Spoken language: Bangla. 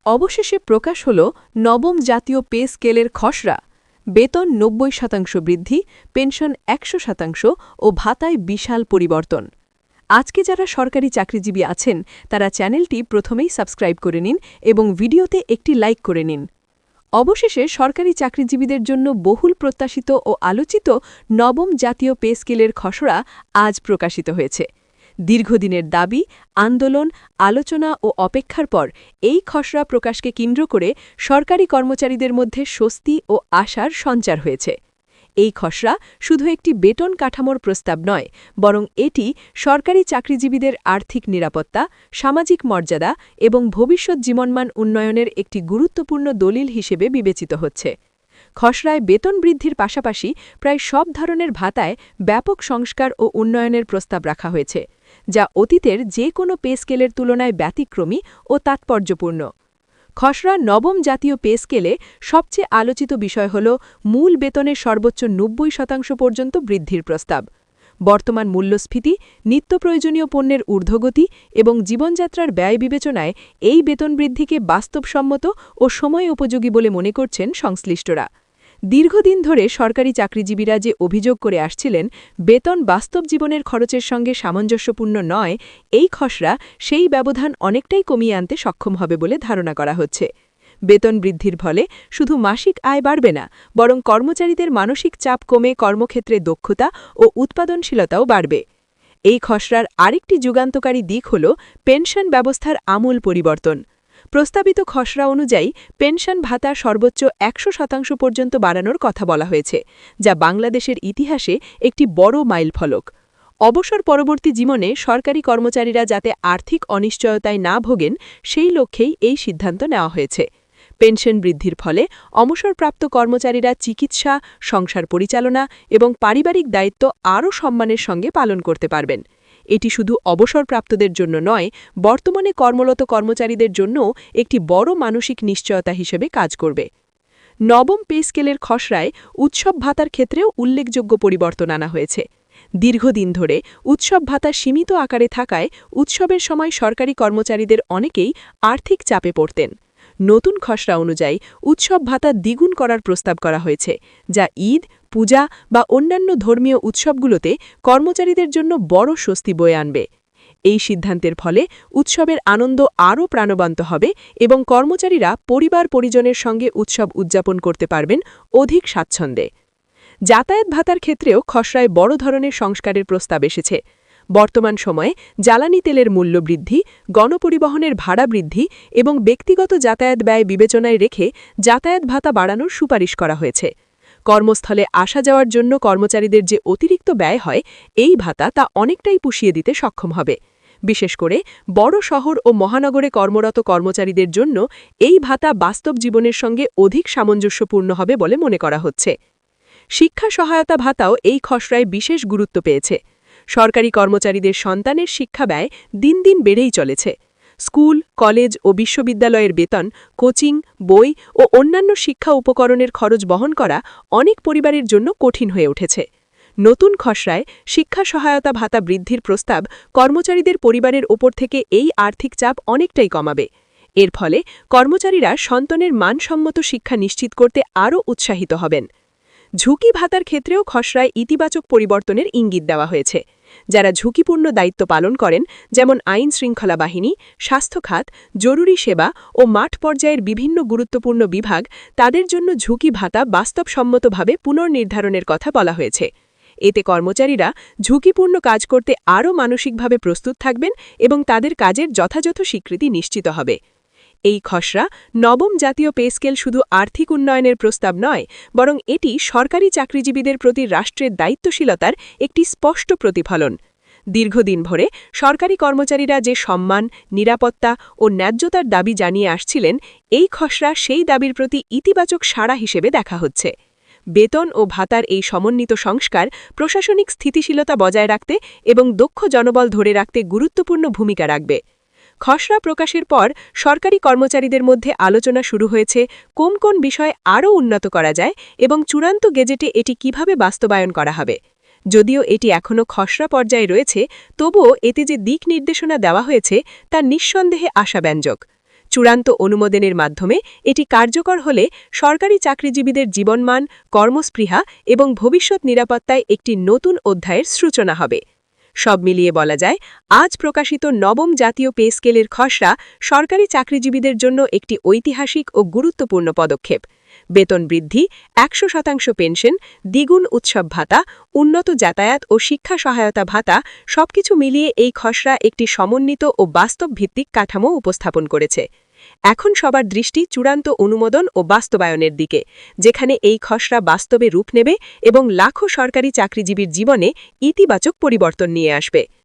অবশেষে প্রকাশ হল নবম জাতীয় পে স্কেলের খসড়া। বেতন ৯০% বৃদ্ধি, পেনশন ১০০% ও ভাতায় বিশাল পরিবর্তন। আজকে যারা সরকারি চাকরিজীবী আছেন তারা চ্যানেলটি প্রথমেই সাবস্ক্রাইব করে নিন এবং ভিডিওতে একটি লাইক করে নিন। অবশেষে সরকারি চাকরিজীবীদের জন্য বহুল প্রত্যাশিত ও আলোচিত নবম জাতীয় পে স্কেলের খসড়া আজ প্রকাশিত হয়েছে। দীর্ঘদিনের দাবি, আন্দোলন, আলোচনা ও অপেক্ষার পর এই খসড়া প্রকাশকে কেন্দ্র করে সরকারি কর্মচারীদের মধ্যে স্বস্তি ও আশার সঞ্চার হয়েছে। এই খসড়া শুধু একটি বেতন কাঠামোর প্রস্তাব নয়, বরং এটি সরকারি চাকরিজীবীদের আর্থিক নিরাপত্তা, সামাজিক মর্যাদা এবং ভবিষ্যৎ জীবনমান উন্নয়নের একটি গুরুত্বপূর্ণ দলিল হিসেবে বিবেচিত হচ্ছে। খসড়ায় বেতন বৃদ্ধির পাশাপাশি প্রায় সব ধরনের ভাতায় ব্যাপক সংস্কার ও উন্নয়নের প্রস্তাব রাখা হয়েছে, যা অতীতের যে কোনো পে স্কেলের তুলনায় ব্যতিক্রমী ও তাৎপর্যপূর্ণ। খসড়া নবম জাতীয় পে স্কেলে সবচেয়ে আলোচিত বিষয় হল মূল বেতনের সর্বোচ্চ ৯০% পর্যন্ত বৃদ্ধির প্রস্তাব। বর্তমান মূল্যস্ফীতি, নিত্যপ্রয়োজনীয় পণ্যের ঊর্ধ্বগতি এবং জীবনযাত্রার ব্যয় বিবেচনায় এই বেতন বৃদ্ধিকে বাস্তবসম্মত ও সময় উপযোগী বলে মনে করছেন সংশ্লিষ্টরা। দীর্ঘদিন ধরে সরকারি চাকরিজীবীরা যে অভিযোগ করে আসছিলেন বেতন বাস্তব জীবনের খরচের সঙ্গে সামঞ্জস্যপূর্ণ নয়, এই খসড়া সেই ব্যবধান অনেকটাই কমিয়ে আনতে সক্ষম হবে বলে ধারণা করা হচ্ছে। বেতন বৃদ্ধির ফলে শুধু মাসিক আয় বাড়বে না, বরং কর্মচারীদের মানসিক চাপ কমে কর্মক্ষেত্রে দক্ষতা ও উৎপাদনশীলতাও বাড়বে। এই খসড়ার আরেকটি যুগান্তকারী দিক হল পেনশন ব্যবস্থার আমূল পরিবর্তন। প্রস্তাবিত খসড়া অনুযায়ী পেনশন ভাতা সর্বোচ্চ ১০০% পর্যন্ত বাড়ানোর কথা বলা হয়েছে, যা বাংলাদেশের ইতিহাসে একটি বড় মাইলফলক। অবসর পরবর্তী জীবনে সরকারি কর্মচারীরা যাতে আর্থিক অনিশ্চয়তায় না ভোগেন, সেই লক্ষ্যেই এই সিদ্ধান্ত নেওয়া হয়েছে। পেনশন বৃদ্ধির ফলে অবসরপ্রাপ্ত কর্মচারীরা চিকিৎসা, সংসার পরিচালনা এবং পারিবারিক দায়িত্ব আরও সম্মানের সঙ্গে পালন করতে পারবেন। এটি শুধু অবসরপ্রাপ্তদের জন্য নয়, বর্তমানে কর্মরত কর্মচারীদের জন্যও একটি বড় মানসিক নিশ্চয়তা হিসেবে কাজ করবে। নবম পে স্কেলের খসড়ায় উৎসব ভাতার ক্ষেত্রেও উল্লেখযোগ্য পরিবর্তন আনা হয়েছে। দীর্ঘদিন ধরে উৎসব ভাতা সীমিত আকারে থাকায় উৎসবের সময় সরকারি কর্মচারীদের অনেকেই আর্থিক চাপে পড়তেন। নতুন খসড়া অনুযায়ী উৎসব ভাতা দ্বিগুণ করার প্রস্তাব করা হয়েছে, যা ঈদ, পূজা বা অন্যান্য ধর্মীয় উৎসবগুলোতে কর্মচারীদের জন্য বড় স্বস্তি বয়ে আনবে। এই সিদ্ধান্তের ফলে উৎসবের আনন্দ আরও প্রাণবন্ত হবে এবং কর্মচারীরা পরিবার পরিজনের সঙ্গে উৎসব উদযাপন করতে পারবেন অধিক স্বাচ্ছন্দ্যে। যাতায়াত ভাতার ক্ষেত্রেও খসড়ায় বড় ধরনের সংস্কারের প্রস্তাব এসেছে। বর্তমান সময়ে জ্বালানি তেলের মূল্য বৃদ্ধি, গণপরিবহনের ভাড়া বৃদ্ধি এবং ব্যক্তিগত যাতায়াত ব্যয় বিবেচনায় রেখে যাতায়াত ভাতা বাড়ানোর সুপারিশ করা হয়েছে। কর্মস্থলে আসা যাওয়ার জন্য কর্মচারীদের যে অতিরিক্ত ব্যয় হয়, এই ভাতা তা অনেকটাই পুষিয়ে দিতে সক্ষম হবে। বিশেষ করে বড় শহর ও মহানগরে কর্মরত কর্মচারীদের জন্য এই ভাতা বাস্তব জীবনের সঙ্গে অধিক সামঞ্জস্যপূর্ণ হবে বলে মনে করা হচ্ছে। শিক্ষা সহায়তা ভাতাও এই খসড়ায় বিশেষ গুরুত্ব পেয়েছে। সরকারি কর্মচারীদের সন্তানের শিক্ষা ব্যয় দিন দিন বেড়েই চলেছে। স্কুল, কলেজ ও বিশ্ববিদ্যালয়ের বেতন, কোচিং, বই ও অন্যান্য শিক্ষা উপকরণের খরচ বহন করা অনেক পরিবারের জন্য কঠিন হয়ে উঠেছে। নতুন খসড়ায় শিক্ষা সহায়তা ভাতা বৃদ্ধির প্রস্তাব কর্মচারীদের পরিবারের ওপর থেকে এই আর্থিক চাপ অনেকটাই কমাবে। এর ফলে কর্মচারীরা সন্তানের মানসম্মত শিক্ষা নিশ্চিত করতে আরও উৎসাহিত হবেন। ঝুঁকি ভাতার ক্ষেত্রেও খসড়ায় ইতিবাচক পরিবর্তনের ইঙ্গিত দেওয়া হয়েছে। যারা ঝুঁকিপূর্ণ দায়িত্ব পালন করেন, যেমন আইন শৃঙ্খলা বাহিনী, স্বাস্থ্য খাত, জরুরি সেবা ও মাঠ পর্যায়ের বিভিন্ন গুরুত্বপূর্ণ বিভাগ, তাদের জন্য ঝুঁকি ভাতা বাস্তবসম্মতভাবে পুনর্নির্ধারণের কথা বলা হয়েছে। এতে কর্মচারীরা ঝুঁকিপূর্ণ কাজ করতে আরও মানসিকভাবে প্রস্তুত থাকবেন এবং তাদের কাজের যথাযথ স্বীকৃতি নিশ্চিত হবে। এই খসড়া নবম জাতীয় পে স্কেল শুধু আর্থিক উন্নয়নের প্রস্তাব নয়, বরং এটি সরকারি চাকরিজীবীদের প্রতি রাষ্ট্রের দায়িত্বশীলতার একটি স্পষ্ট প্রতিফলন। দীর্ঘদিন ধরে সরকারি কর্মচারীরা যে সম্মান, নিরাপত্তা ও ন্যায্যতার দাবি জানিয়ে আসছিলেন, এই খসড়া সেই দাবির প্রতি ইতিবাচক সাড়া হিসেবে দেখা হচ্ছে। বেতন ও ভাতার এই সমন্বিত সংস্কার প্রশাসনিক স্থিতিশীলতা বজায় রাখতে এবং দক্ষ জনবল ধরে রাখতে গুরুত্বপূর্ণ ভূমিকা রাখবে। খসড়া প্রকাশের পর সরকারি কর্মচারীদের মধ্যে আলোচনা শুরু হয়েছে কোন কোন বিষয় আরও উন্নত করা যায় এবং চূড়ান্ত গেজেটে এটি কিভাবে বাস্তবায়ন করা হবে। যদিও এটি এখনও খসড়া পর্যায়ে রয়েছে, তবুও এতে যে দিক নির্দেশনা দেওয়া হয়েছে তা নিঃসন্দেহে আশাব্যঞ্জক। চূড়ান্ত অনুমোদনের মাধ্যমে এটি কার্যকর হলে সরকারি চাকরিজীবীদের জীবনমান, কর্মস্পৃহা এবং ভবিষ্যৎ নিরাপত্তায় একটি নতুন অধ্যায়ের সূচনা হবে। সব মিলিয়ে বলা যায়, আজ প্রকাশিত নবম জাতীয় পে স্কেলের খসড়া সরকারি চাকরিজীবীদের জন্য একটি ঐতিহাসিক ও গুরুত্বপূর্ণ পদক্ষেপ। বেতন বৃদ্ধি, ১০০% পেনশন, দ্বিগুণ উৎসব ভাতা, উন্নত যাতায়াত ও শিক্ষা সহায়তা ভাতা সবকিছু মিলিয়ে এই খসড়া একটি সমন্বিত ও বাস্তব ভিত্তিক কাঠামো উপস্থাপন করেছে। এখন সবার দৃষ্টি চূড়ান্ত অনুমোদন ও বাস্তবায়নের দিকে, যেখানে এই খসড়া বাস্তবে রূপ নেবে এবং লাখো সরকারি চাকরিজীবীর জীবনে ইতিবাচক পরিবর্তন নিয়ে আসবে।